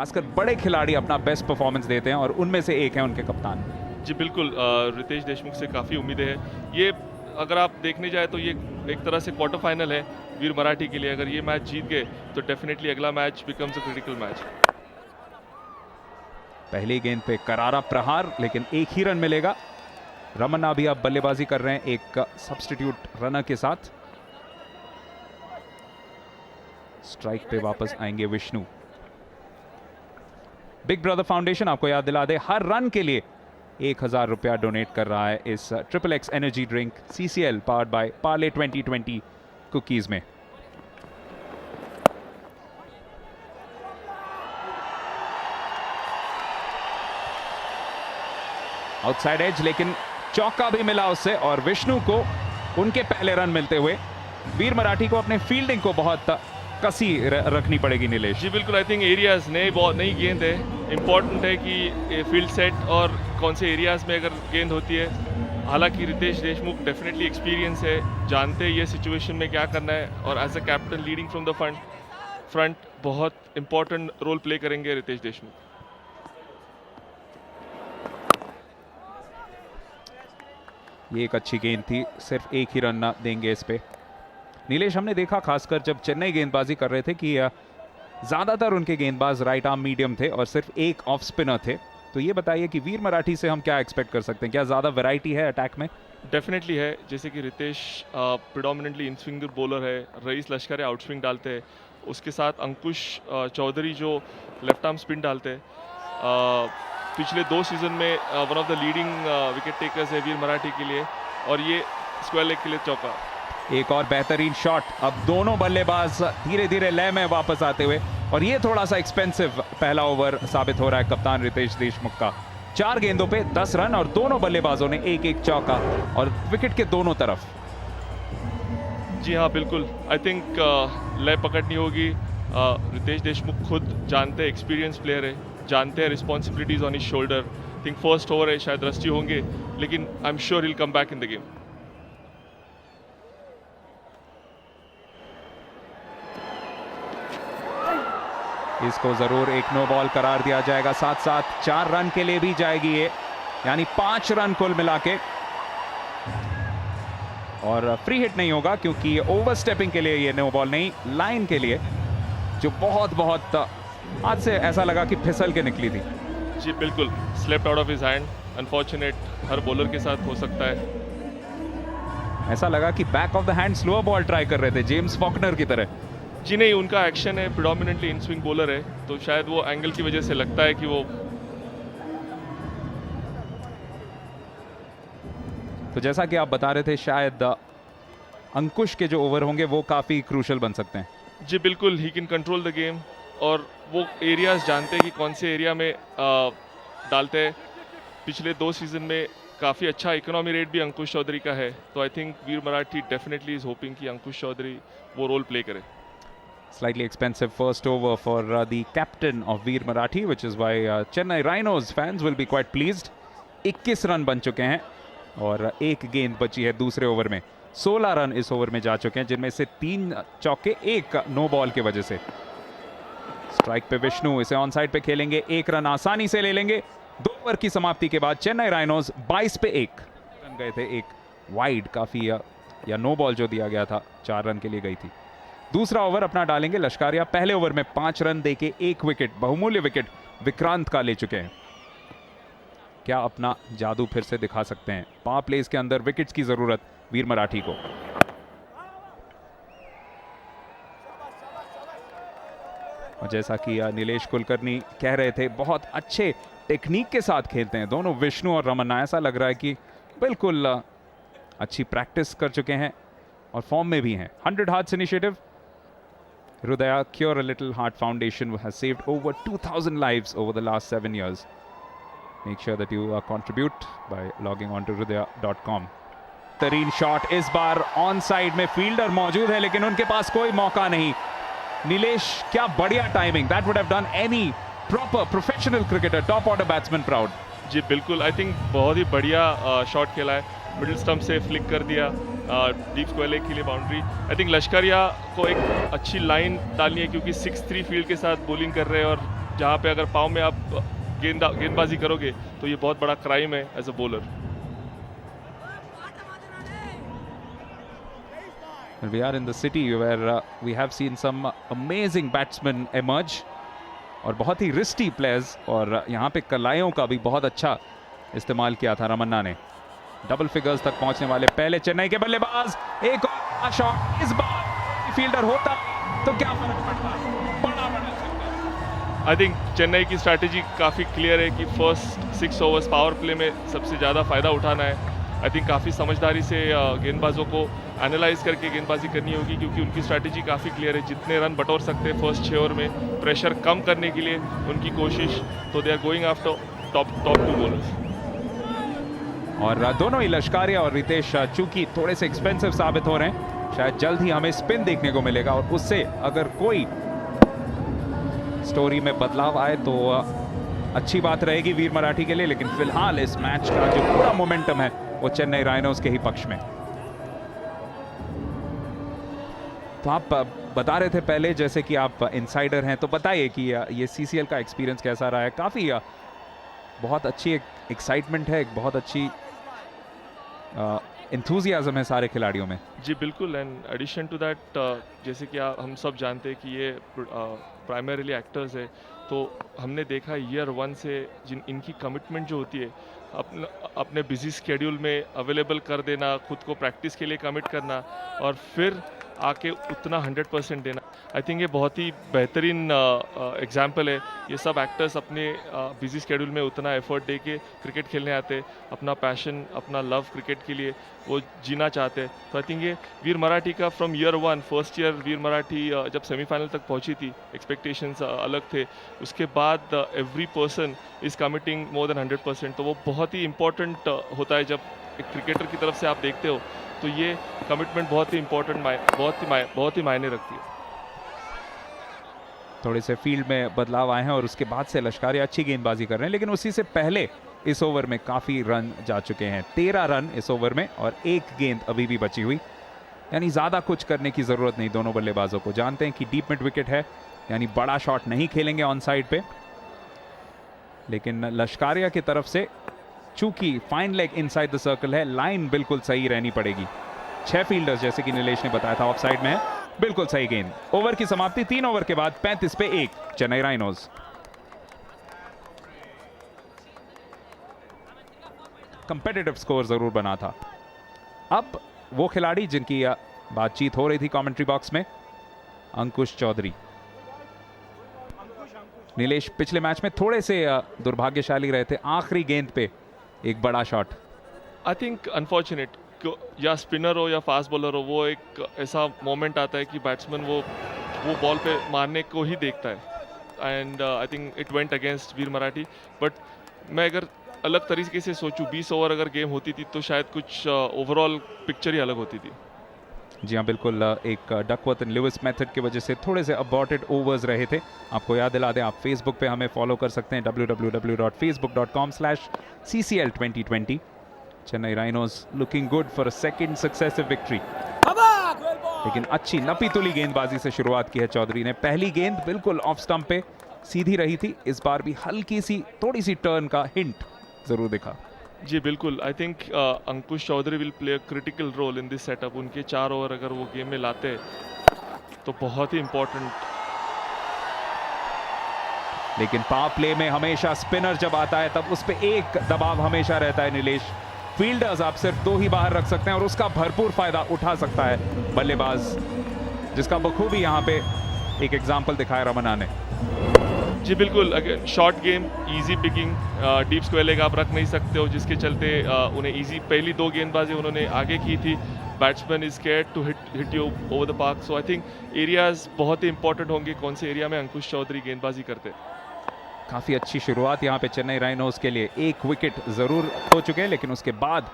खासकर बड़े खिलाड़ी अपना बेस्ट परफॉर्मेंस देते हैं और उनमें से एक है उनके कप्तान। जी बिल्कुल, रितेश देशमुख से काफ़ी उम्मीदें हैं। ये अगर आप देखने जाए तो ये एक तरह से क्वार्टर फाइनल है वीर मराठी के लिए। अगर ये मैच जीत गए तो डेफिनेटली अगला match becomes a critical match. पहली गेंद पे करारा प्रहार, लेकिन एक ही रन मिलेगा। रमन्ना भी अब बल्लेबाजी कर रहे हैं एक सब्स्टिट्यूट रनर के साथ। स्ट्राइक पे वापस आएंगे विष्णु। बिग ब्रदर फाउंडेशन आपको याद दिला दे, हर रन के लिए 1000 रुपया डोनेट कर रहा है इस triple x energy drink CCL powered by Parle 2020 cookies में। आउटसाइड एज, लेकिन चौका भी मिला उससे और विष्णु को उनके पहले रन मिलते हुए वीर मराठी को अपने फील्डिंग को बहुत कसी रखनी पड़ेगी। नीलेश जी बिल्कुल, आई थिंक एरियाज नई गेंद है, इंपॉर्टेंट है कि फील्ड सेट और कौन से एरियाज में अगर गेंद होती है। हालांकि रितेश देशमुख डेफिनेटली एक्सपीरियंस है, जानते हैं ये सिचुएशन में क्या करना है, और as a captain leading from the front बहुत इंपॉर्टेंट रोल प्ले करेंगे रितेश देशमुख। ये एक अच्छी गेंद थी, सिर्फ एक ही रन देंगे इस पे। नीलेश, हमने देखा खासकर जब चेन्नई गेंदबाजी कर रहे थे कि ज्यादातर उनके गेंदबाज राइट आर्म मीडियम थे और सिर्फ एक ऑफ स्पिनर थे। तो ये बताइए कि वीर मराठी से हम क्या एक्सपेक्ट कर सकते हैं? क्या ज्यादा वैरायटी है अटैक में? डेफिनेटली है, जैसे कि Ritesh predominantly in swing bowler है, रईस लश्कर आउट स्विंग डालते हैं, उसके साथ अंकुश चौधरी जो लेफ्ट आर्म स्पिन डालते हैं। पिछले 2 सीजन में one of the leading wicket takers है वीर मराठी के लिए, और ये स्क्वायर लेग के लिए चौका। एक और बेहतरीन शॉट। अब दोनों बल्लेबाज धीरे धीरे लय में वापस आते हुए, और ये थोड़ा सा एक्सपेंसिव पहला ओवर साबित हो रहा है कप्तान रितेश देशमुख का। 4 गेंदों पे 10 रन और दोनों बल्लेबाजों ने एक एक चौका, और विकेट के दोनों तरफ। जी हाँ बिल्कुल, आई थिंक लय पकड़नी होगी। रितेश देशमुख खुद जानते हैं, एक्सपीरियंस प्लेयर है, जानते हैं responsibilities on his shoulder. Think first over है, शायद रस्टी होंगे, लेकिन I am sure he will come back in the game. इसको जरूर एक नो बॉल करार दिया जाएगा, साथ साथ 4 रन के लिए भी जाएगी ये, यानी 5 रन कुल मिला के। और फ्री हिट नहीं होगा क्योंकि ओवर स्टेपिंग के लिए ये नो बॉल नहीं, लाइन के लिए, जो बहुत आज से ऐसा लगा कि फिसल के निकली थी। जी बिल्कुल, slept out of his hand, unfortunate, her bowler के साथ हो सकता है। ऐसा लगा कि back of the hand slower ball try कर रहे थे, जेम्स फॉकनर की तरह। जी नहीं, उनका एक्शन है, प्रिडोमिनेटली इन स्विंग बॉलर है, तो शायद वो एंगल की वजह से लगता है कि वो। तो जैसा कि आप बता रहे थे, शायद अंकुश के जो ओवर होंगे वो काफी क्रूशल बन सकते हैं। जी बिल्कुल, he can control the game, और वो एरियाज जानते हैं कि कौन से एरिया में डालते हैं। पिछले 2 सीजन में काफ़ी अच्छा इकोनॉमी रेट भी अंकुश चौधरी का है, तो I think Veer Marathi definitely is hoping कि अंकुश चौधरी वो रोल प्ले करे। Slightly expensive first over for the captain of Veer Marathi, which is why Chennai Rhinos fans will be quite pleased. 21 run बन चुके हैं और एक गेंद बची है दूसरे ओवर में। 16 रन इस ओवर में जा चुके हैं, जिनमें से 3 चौके, 1 नो बॉल की वजह से। स्ट्राइक पे विष्णु, इसे ऑन साइड पे खेलेंगे, 1 रन आसानी से ले लेंगे। 2 ओवर की समाप्ति के बाद चेन्नई राइनोज 22 पे 1 रन गए थे। एक वाइड काफी या नो बॉल जो दिया गया था 4 रन के लिए गई थी। दूसरा ओवर अपना डालेंगे लश्कारिया। पहले ओवर में 5 रन देके 1 विकेट, बहुमूल्य विकेट विक्रांत का ले चुके हैं। क्या अपना जादू फिर से दिखा सकते हैं? पावर प्लेस के अंदर विकेट्स की जरूरत वीर मराठी को। और जैसा कि नीलेश कुलकर्णी कह रहे थे, बहुत अच्छे टेक्निक के साथ खेलते हैं दोनों विष्णु और रमन्ना। ऐसा लग रहा है कि बिल्कुल अच्छी प्रैक्टिस कर चुके हैं और फॉर्म में भी हैं। 100 Hearts initiative, Hrudaya Cure a Little Heart Foundation has saved over 2,000 lives over the last 7 years. Make sure that you contribute by logging on to hrudaya.com. तरीन शॉट, इस बार ऑन साइड में फील्डर मौजूद है लेकिन उनके पास कोई मौका नहीं। नीलेश, क्या बढ़िया timing, that would have done any proper professional cricketer, top order batsman proud. जी बिल्कुल, आई थिंक बहुत ही बढ़िया शॉट खेला है, मिडिल स्टंप से फ्लिक कर दिया, डीप स्क्वायर लेग के लिए बाउंड्री। आई थिंक लश्करिया को एक अच्छी लाइन डालनी है क्योंकि 6-3 फील्ड के साथ बॉलिंग कर रहे हैं और जहाँ पे अगर पाँव में आप गेंदबाजी करोगे तो ये बहुत बड़ा क्राइम है as a bowler. We are in the city where we have seen some amazing batsmen emerge और बहुत ही रिस्टी प्लेयर्स, और यहाँ पे कलाइयों का भी बहुत अच्छा इस्तेमाल किया था रमन्ना ने। डबल फिगर्स तक पहुंचने वाले पहले चेन्नई के बल्लेबाज, एक और शॉट, इस बार फील्डर होता तो क्या फर्क पड़ता, बड़ा बदल सकता। आई थिंक चेन्नई की स्ट्रैटेजी काफ़ी क्लियर है कि फर्स्ट 6 ओवर्स पावर प्ले में सबसे ज़्यादा फ़ायदा उठाना है। आई थिंक काफ़ी समझदारी से गेंदबाजों को एनालाइज करके गेंदबाजी करनी होगी, क्योंकि उनकी स्ट्रैटेजी काफ़ी क्लियर है। जितने रन बटोर सकते हैं फर्स्ट 6 ओवर में, प्रेशर कम करने के लिए उनकी कोशिश, तो they are going after top 2 bowlers. और दोनों ही लश्कारिया और रितेश चूंकि थोड़े से एक्सपेंसिव साबित हो रहे हैं, शायद जल्द ही हमें स्पिन देखने को मिलेगा और उससे अगर कोई स्टोरी में बदलाव आए तो अच्छी बात रहेगी वीर मराठी के लिए। लेकिन फिलहाल इस मैच का जो पूरा मोमेंटम है वो चेन्नई राइनोज के ही पक्ष में। तो आप बता रहे थे पहले, जैसे कि आप इनसाइडर हैं, तो बताइए कि ये सीसीएल का एक्सपीरियंस कैसा रहा है। काफ़ी बहुत अच्छी एक्साइटमेंट है, एक बहुत अच्छी एंथुजियाज्म है सारे खिलाड़ियों में। जी बिल्कुल, एंड एडिशन टू दैट, जैसे कि हम सब जानते हैं कि ये प्राइमरीली एक्टर्स है, तो हमने देखा ईयर 1 से इनकी कमिटमेंट जो होती है, अपने बिजी स्केड्यूल में अवेलेबल कर देना, खुद को प्रैक्टिस के लिए कमिट करना और फिर आके उतना 100% देना। आई थिंक ये बहुत ही बेहतरीन एग्जाम्पल है। ये सब एक्टर्स अपने बिजी स्केड्यूल में उतना एफर्ट दे के क्रिकेट खेलने आते हैं, अपना पैशन, अपना लव क्रिकेट के लिए वो जीना चाहते हैं। तो आई थिंक ये वीर मराठी का फ्रॉम ईयर 1, फर्स्ट ईयर वीर मराठी जब सेमीफाइनल तक पहुंची थी, एक्सपेक्टेशंस अलग थे। उसके बाद every person is committing more than 100%, तो वो बहुत ही इंपॉर्टेंट होता है। जब एक क्रिकेटर की तरफ से आप देखते हो तो ये कमिटमेंट बहुत ही इंपॉर्टेंट, बहुत ही मायने रखती है। थोड़े से फील्ड में बदलाव आए हैं और उसके बाद से लश्कारिया अच्छी गेंदबाजी कर रहे हैं, लेकिन उसी से पहले इस ओवर में काफ़ी रन जा चुके हैं। 13 रन इस ओवर में और एक गेंद अभी भी बची हुई, यानी ज़्यादा कुछ करने की ज़रूरत नहीं दोनों बल्लेबाजों को। जानते हैं कि डीप मिड विकेट है, यानी बड़ा शॉट नहीं खेलेंगे ऑन साइड पे, लेकिन लश्कारिया की तरफ से चूंकि fine leg inside the circle है, लाइन बिल्कुल सही रहनी पड़ेगी। 6 फील्डर्स, जैसे कि नीलेश ने बताया था, ऑफ साइड में है, बिल्कुल सही गेंद। ओवर की समाप्ति 3 ओवर के बाद 35 पे 1 चेन्नई राइनोज। कंपेटिटिव स्कोर जरूर बना था। अब वो खिलाड़ी जिनकी बातचीत हो रही थी कमेंट्री बॉक्स में, अंकुश चौधरी। नीलेश पिछले मैच में थोड़े से दुर्भाग्यशाली रहे थे, आखिरी गेंद पे एक बड़ा शॉट। आई थिंक अनफॉर्चुनेट, या स्पिनर हो या फास्ट बॉलर हो, वो एक ऐसा मोमेंट आता है कि बैट्समैन वो बॉल पे मारने को ही देखता है। And I think it went against Veer Marathi. But मैं अगर अलग तरीके से सोचूं, 20 ओवर अगर गेम होती थी तो शायद कुछ ओवरऑल पिक्चर ही अलग होती थी। जी हाँ, बिल्कुल। एक डकवर्थ एंड लुइस मेथड की वजह से थोड़े से अबॉर्टेड ओवर्स रहे थे। आपको याद दिला दें, आप फेसबुक पे हमें फॉलो कर सकते हैं, www.facebook.com/CCL2020। Chennai rhinos looking good for a second successive victory. लेकिन अच्छी नपी तुली गेंदबाजी से शुरुआत की है चौधरी ने। पहली गेंद बिल्कुल ऑफ स्टंप पे सीधी रही थी, इस बार भी हल्की सी थोड़ी सी टर्न का हिंट जरूर दिखा। जी बिल्कुल, I think Ankush Chaudhary will play a critical role in this setup. उनके 4 ओवर अगर वो गेम में लाते हैं तो बहुत ही इंपॉर्टेंट। लेकिन पावर प्ले में हमेशा स्पिनर जब आता है तब उस पर एक दबाव हमेशा रहता है नीलेश। फील्डर्स आप सिर्फ 2 ही बाहर रख सकते हैं और उसका भरपूर फायदा उठा सकता है बल्लेबाज, जिसका बखूबी यहाँ पे एक एग्जाम्पल दिखाया रमन्ना ने। जी बिल्कुल, अगर short game, easy picking, deep square leg आप रख नहीं सकते हो, जिसके चलते उन्हें इजी पहली 2 गेंदबाजी उन्होंने आगे की थी। Batsman is scared to hit you over the park. So I think areas बहुत ही इंपॉर्टेंट होंगे, कौन से एरिया में अंकुश चौधरी गेंदबाजी करते। काफी अच्छी शुरुआत यहाँ पे चेन्नई राइनोज के लिए। 1 विकेट जरूर हो चुके हैं, लेकिन उसके बाद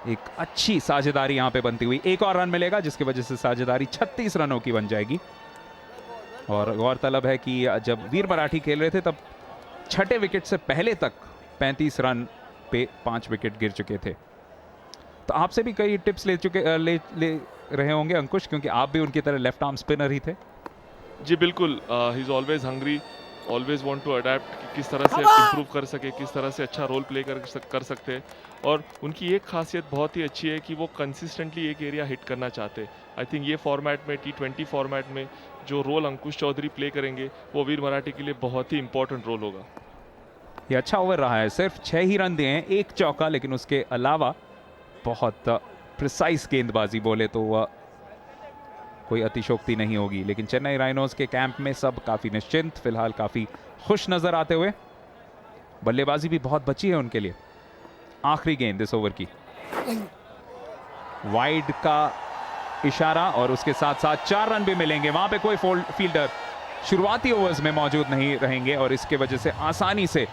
एक अच्छी साझेदारी यहाँ पे बनती हुई। 1 और रन मिलेगा, जिसकी वजह से साझेदारी 36 रनों की बन जाएगी। और गौरतलब है कि जब वीर मराठी खेल रहे थे तब 6ठे विकेट से पहले तक 35 रन पे 5 विकेट गिर चुके थे। तो आपसे भी कई टिप्स ले रहे होंगे अंकुश, क्योंकि आप भी उनकी तरह लेफ्ट आर्म स्पिनर ही थे। जी बिल्कुल, he is always hungry always want to adapt, किस तरह से इम्प्रूव कर सके, किस तरह से अच्छा रोल प्ले कर सकते हैं। और उनकी एक खासियत बहुत ही अच्छी है कि वो कंसिस्टेंटली एक एरिया हिट करना चाहते हैं। आई थिंक ये फॉर्मेट में, T20 फॉर्मेट में जो रोल अंकुश चौधरी प्ले करेंगे वो वीर मराठी के लिए बहुत ही इंपॉर्टेंट रोल होगा। ये अच्छा ओवर रहा है, सिर्फ 6 ही रन दिए हैं, एक चौका, लेकिन उसके अलावा बहुत प्रिसाइज गेंदबाजी बोले तो कोई अतिशोक्ति नहीं होगी। लेकिन चेन्नई राइनोज के कैंप में सब काफी निश्चिंत, फिलहाल काफी खुश नजर आते हुए। बल्लेबाजी भी बहुत बची है उनके लिए। आखिरी गेंद इस ओवर की, वाइड का इशारा और उसके साथ साथ 4 रन भी मिलेंगे। वहां पे कोई फील्डर शुरुआती ओवर्स में मौजूद नहीं रहेंगे और इसके वजह से आसानी से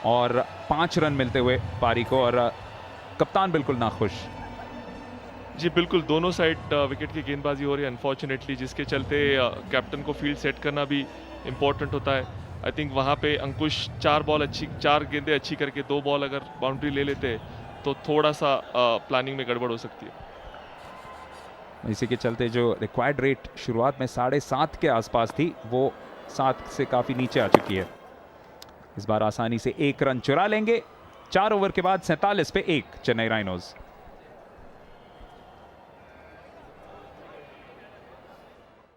और 5 रन मिलते हुए पारी को, और कप्तान बिल्कुल नाखुश। जी बिल्कुल, दोनों साइड विकेट की गेंदबाजी हो रही है अनफॉर्चुनेटली, जिसके चलते कैप्टन को फील्ड सेट करना भी इम्पोर्टेंट होता है। आई थिंक वहाँ पे अंकुश 4 गेंदें अच्छी करके 2 बॉल अगर बाउंड्री ले लेते हैं तो थोड़ा सा प्लानिंग में गड़बड़ हो सकती है। इसी के चलते जो रिक्वायर्ड रेट शुरुआत में 7.5 के आसपास थी, वो 7 से काफी नीचे आ चुकी है। इस बार आसानी से 1 रन चुरा लेंगे। 4 ओवर के बाद 47 पे 1 चेन्नई राइनोज।